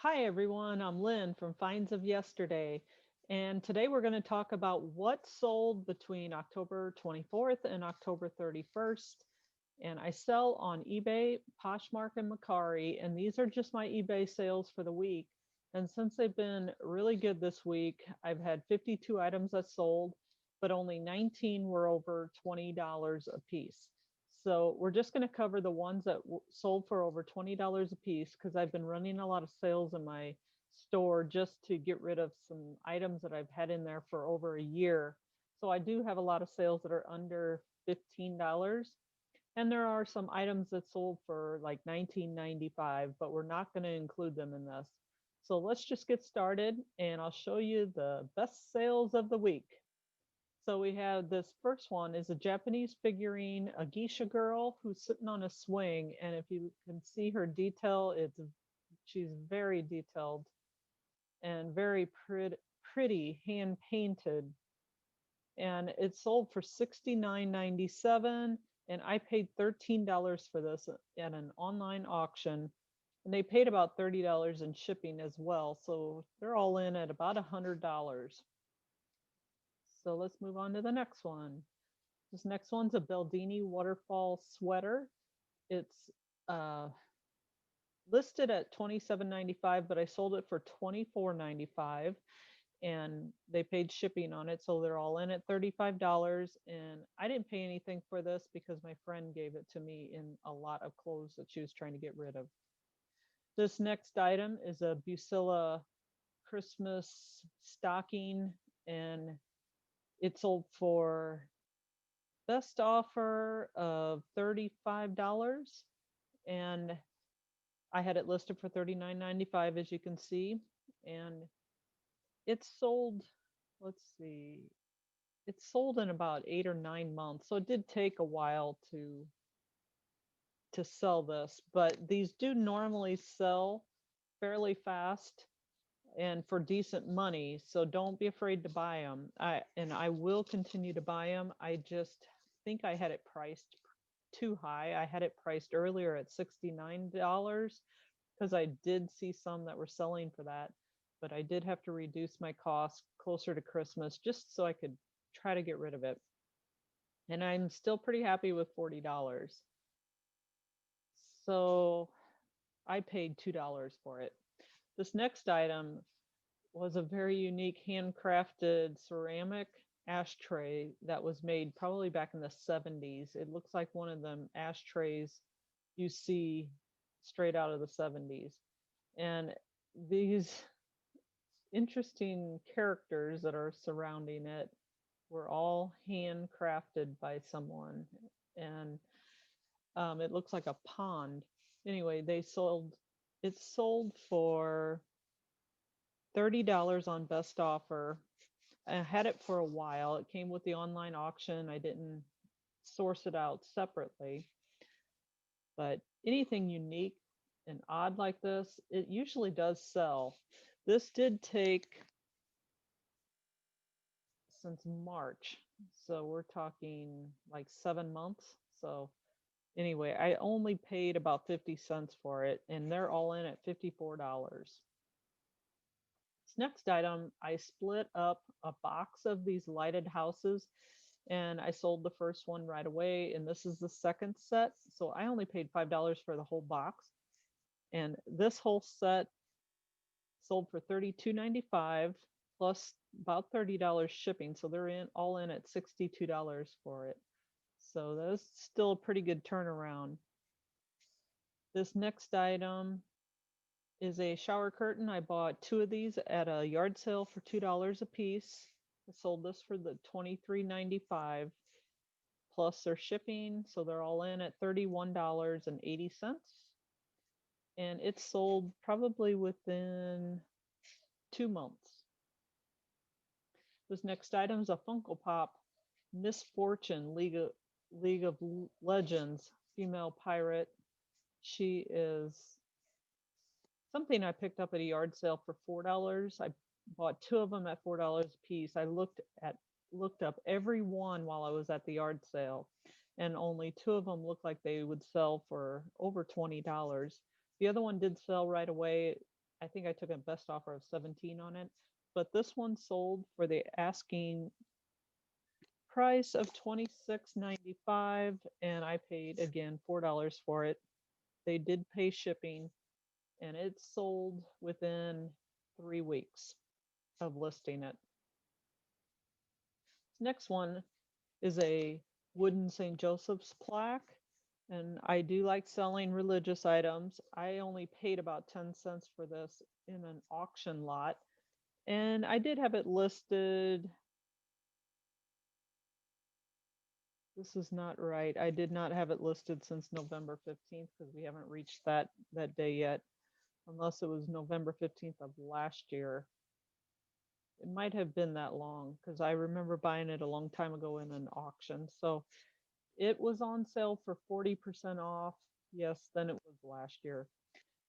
Hi everyone, I'm Lynn from Finds of Yesterday, and today we're going to talk about what sold between October 24th and October 31st. And I sell on eBay, Poshmark, and Mercari, and these are just my eBay sales for the week. And since they've been really good this week, I've had 52 items that sold, but only 19 were over $20 a piece. So we're just going to cover the ones that sold for over $20 a piece because I've been running a lot of sales in my store just to get rid of some items that I've had in there for over a year. So I do have a lot of sales that are under $15. And there are some items that sold for like 19.95, but we're not going to include them in this. So let's just get started and I'll show you the best sales of the week. So we have this first one is a Japanese figurine, a geisha girl who's sitting on a swing. And if you can see her detail, she's very detailed and very pretty hand painted. And it sold for $69.97, and I paid $13 for this at an online auction. And they paid about $30 in shipping as well. So they're all in at about $100. So let's move on to the next one. This next one's a Beldini waterfall sweater. It's uh, listed at $27.95, but I sold it for $24.95, and they paid shipping on it, so they're all in at $35. And I didn't pay anything for this because my friend gave it to me in a lot of clothes that she was trying to get rid of. This next item is a Bucilla Christmas stocking, and it sold for best offer of $35, and I had it listed for $39.95, as you can see. And it sold, let's see, it sold in about 8 or 9 months, so it did take a while to sell this, but these do normally sell fairly fast and for decent money, so don't be afraid to buy them. I will continue to buy them. I just think I had it priced too high. I had it priced earlier at $69 because I did see some that were selling for that, but I did have to reduce my costs closer to Christmas just so I could try to get rid of it. And I'm still pretty happy with $40. So I paid $2 for it. This next item was a very unique handcrafted ceramic ashtray that was made probably back in the 70s. It looks like one of them ashtrays you see straight out of the 70s. And these interesting characters that are surrounding it were all handcrafted by someone. And it looks like a pond. Anyway, it sold for $30 on best offer. I had it for a while. It came with the online auction. I didn't source it out separately. But anything unique and odd like this, it usually does sell. This did take since March. So we're talking like 7 months. So anyway, I only paid about 50 cents for it, and they're all in at $54. This next item, I split up a box of these lighted houses, and I sold the first one right away. And this is the second set. So I only paid $5 for the whole box. And this whole set sold for $32.95 plus about $30 shipping. So they're in all in at $62 for it. So that's still a pretty good turnaround. This next item is a shower curtain. I bought two of these at a yard sale for $2 a piece. I sold this for the $23.95 plus their shipping. So they're all in at $31.80. And it sold probably within 2 months. This next item is a Funko Pop Misfortune League of Legends female pirate. She is something I picked up at a yard sale for $4. I bought two of them at $4 a piece. I looked up every one while I was at the yard sale, and only two of them looked like they would sell for over $20. The other one did sell right away. I think I took a best offer of 17 on it, but this one sold for the asking price of 26.95, and I paid again $4 for it. They did pay shipping, and it sold within 3 weeks of listing it. Next one is a wooden St. Joseph's plaque. And I do like selling religious items. I only paid about 10 cents for this in an auction lot. And I did have it listed. This is not right. I did not have it listed since November 15th because we haven't reached that day yet, unless it was November 15th of last year. It might have been that long because I remember buying it a long time ago in an auction. So it was on sale for 40% off. Yes, then it was last year.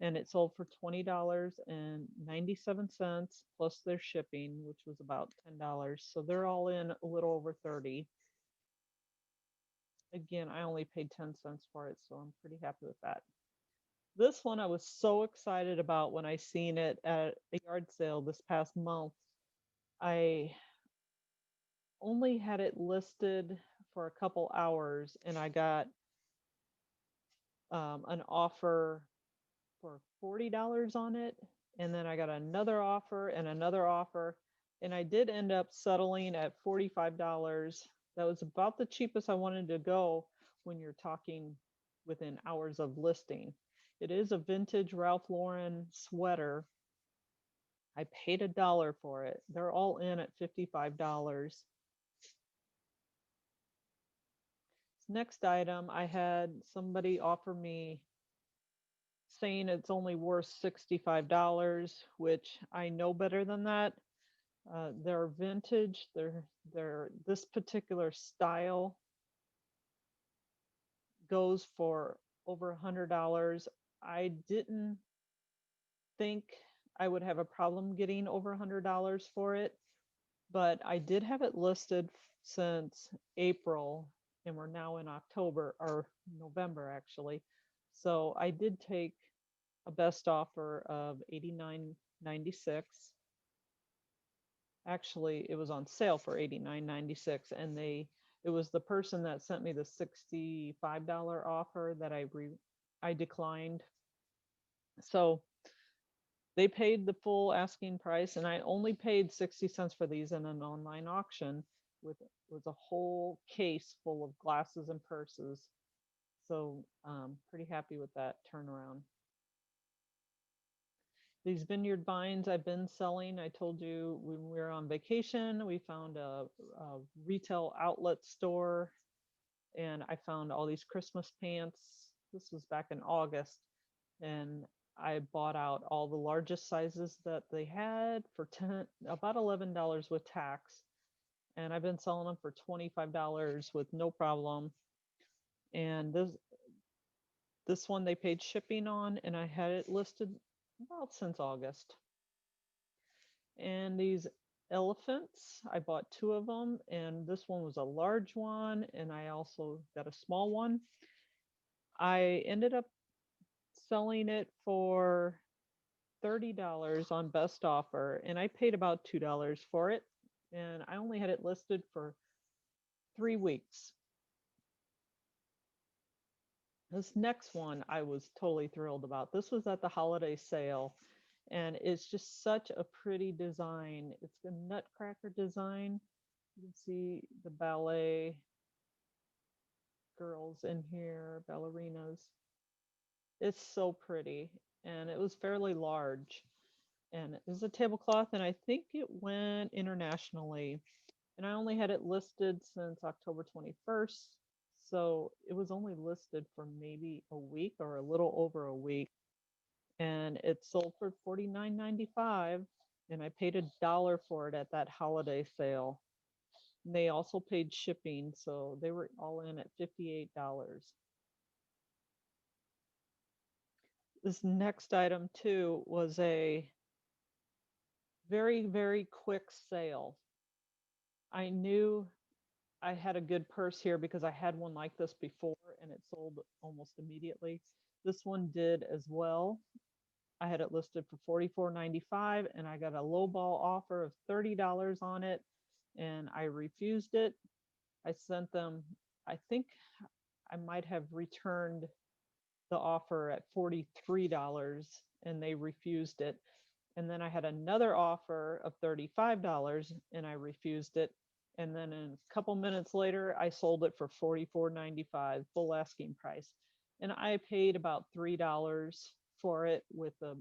And it sold for $20.97 plus their shipping, which was about $10. So they're all in a little over 30. Again, I only paid 10 cents for it, so I'm pretty happy with that. This one I was so excited about when I seen it at a yard sale this past month. I only had it listed for a couple hours and I got an offer for $40 on it. And then I got another offer and another offer. And I did end up settling at $45. That was about the cheapest I wanted to go when you're talking within hours of listing. It is a vintage Ralph Lauren sweater. I paid $1 for it. They're all in at $55. Next item, I had somebody offer me saying it's only worth $65, which I know better than that. They're vintage. They're this particular style goes for over $100. I didn't think I would have a problem getting over $100 for it, but I did have it listed since April, and we're now in October or November actually. So I did take a best offer of $89.96. Actually, it was on sale for $89.96, and it was the person that sent me the $65 offer that I declined. So they paid the full asking price, and I only paid 60 cents for these in an online auction with a whole case full of glasses and purses. So pretty happy with that turnaround. These vineyard vines I've been selling. I told you when we were on vacation, we found a retail outlet store and I found all these Christmas pants. This was back in August. And I bought out all the largest sizes that they had for about $11 with tax. And I've been selling them for $25 with no problem. And this one they paid shipping on, and I had it listed about since August. And these elephants, I bought two of them, and this one was a large one, and I also got a small one. I ended up selling it for $30 on best offer, and I paid about $2 for it, and I only had it listed for 3 weeks. This next one I was totally thrilled about. This was at the holiday sale, and it's just such a pretty design. It's a nutcracker design. You can see the ballet girls in here, ballerinas. It's so pretty, and it was fairly large. And it was a tablecloth, and I think it went internationally. And I only had it listed since October 21st. So it was only listed for maybe a week or a little over a week. And it sold for $49.95. And I paid $1 for it at that holiday sale. And they also paid shipping. So they were all in at $58. This next item, too, was a very, very quick sale. I knew I had a good purse here because I had one like this before and it sold almost immediately. This one did as well. I had it listed for $44.95 and I got a lowball offer of $30 on it and I refused it. I sent them, I think I might have returned the offer at $43 and they refused it. And then I had another offer of $35 and I refused it. And then a couple minutes later, I sold it for $44.95, full asking price. And I paid about $3 for it with a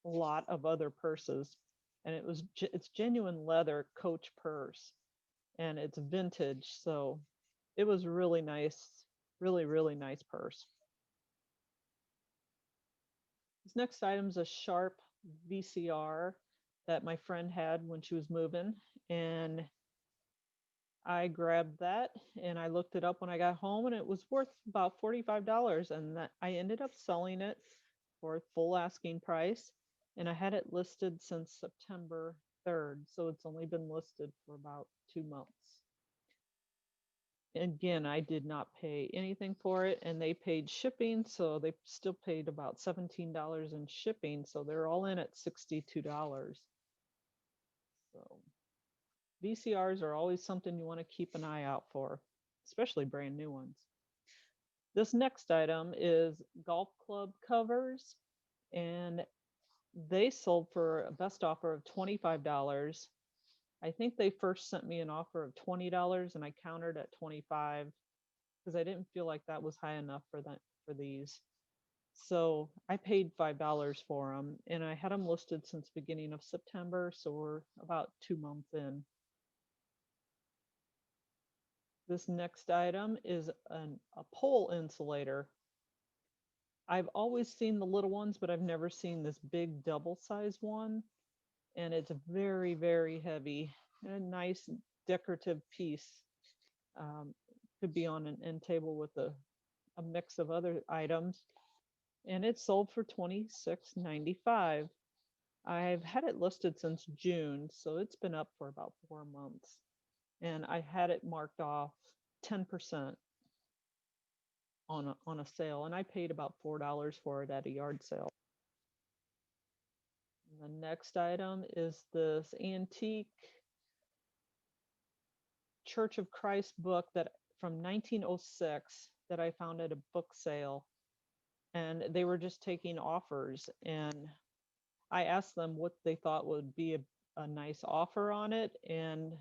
lot of other purses. And it's genuine leather Coach purse and it's vintage. So it was really nice, really, really nice purse. This next item is a Sharp VCR that my friend had when she was moving. And I grabbed that and I looked it up when I got home and it was worth about $45. And that I ended up selling it for full asking price. And I had it listed since September 3rd. So it's only been listed for about 2 months. Again, I did not pay anything for it and they paid shipping. So they still paid about $17 in shipping. So they're all in at $62. So VCRs are always something you want to keep an eye out for, especially brand new ones. This next item is golf club covers and they sold for a best offer of $25. I think they first sent me an offer of $20 and I countered at 25 because I didn't feel like that was high enough for these. So I paid $5 for them and I had them listed since beginning of September, so we're about 2 months in. This next item is a pole insulator. I've always seen the little ones, but I've never seen this big double size one. And it's very, very heavy and a nice decorative piece. Could be on an end table with a mix of other items. And it's sold for $26.95. I've had it listed since June, so it's been up for about 4 months. And I had it marked off 10% on a sale, and I paid about $4 for it at a yard sale. And the next item is this antique Church of Christ book that from 1906 that I found at a book sale, and they were just taking offers. And I asked them what they thought would be a nice offer on it, and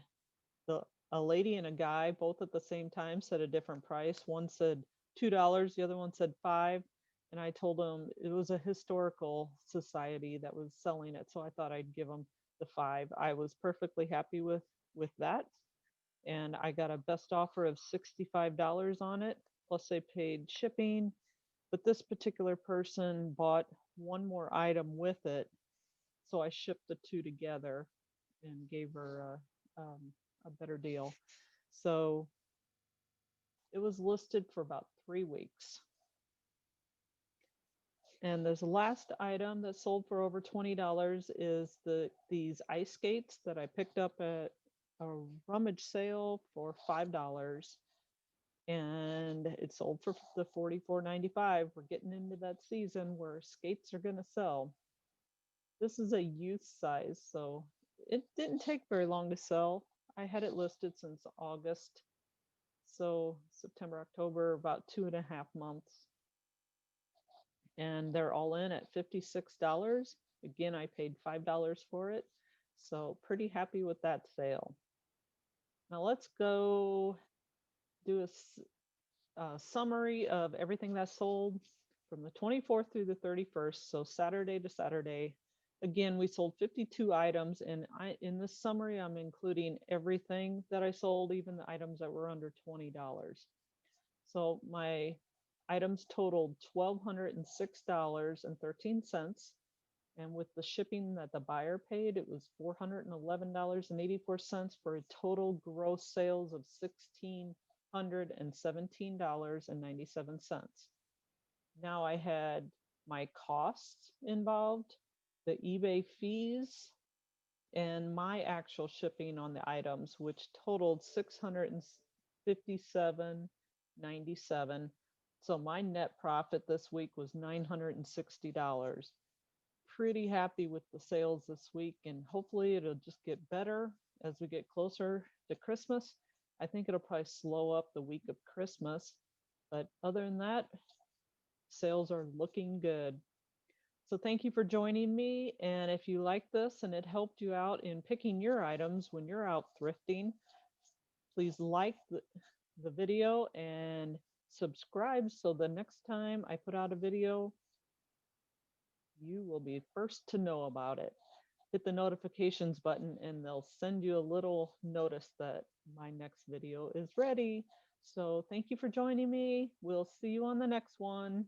the a lady and a guy both at the same time said a different price. One said $2, the other one said 5. And I told them it was a historical society that was selling it, so I thought I'd give them the 5. I was perfectly happy with that, and I got a best offer of $65 on it. Plus, they paid shipping. But this particular person bought one more item with it, so I shipped the two together and gave her a better deal. So it was listed for about 3 weeks. And this last item that sold for over $20 is these ice skates that I picked up at a rummage sale for $5. And it sold for the $44.95. We're getting into that season where skates are going to sell. This is a youth size, so it didn't take very long to sell. I had it listed since August, so September, October, about 2.5 months. And they're all in at $56. Again, I paid $5 for it, so pretty happy with that sale. Now let's go do a summary of everything that sold from the 24th through the 31st, so Saturday to Saturday. Again, we sold 52 items, and in this summary, I'm including everything that I sold, even the items that were under $20. So my items totaled $1,206.13. And with the shipping that the buyer paid, it was $411.84 for a total gross sales of $1,617.97. Now I had my costs involved, the eBay fees, and my actual shipping on the items, which totaled $657.97. So my net profit this week was $960. pretty happy with the sales this week, and hopefully it'll just get better as we get closer to Christmas. I think it'll probably slow up the week of Christmas, but other than that, sales are looking good. So thank you for joining me. And if you like this and it helped you out in picking your items when you're out thrifting, please like the video and subscribe so the next time I put out a video, you will be first to know about it. Hit the notifications button and they'll send you a little notice that my next video is ready. So thank you for joining me. We'll see you on the next one.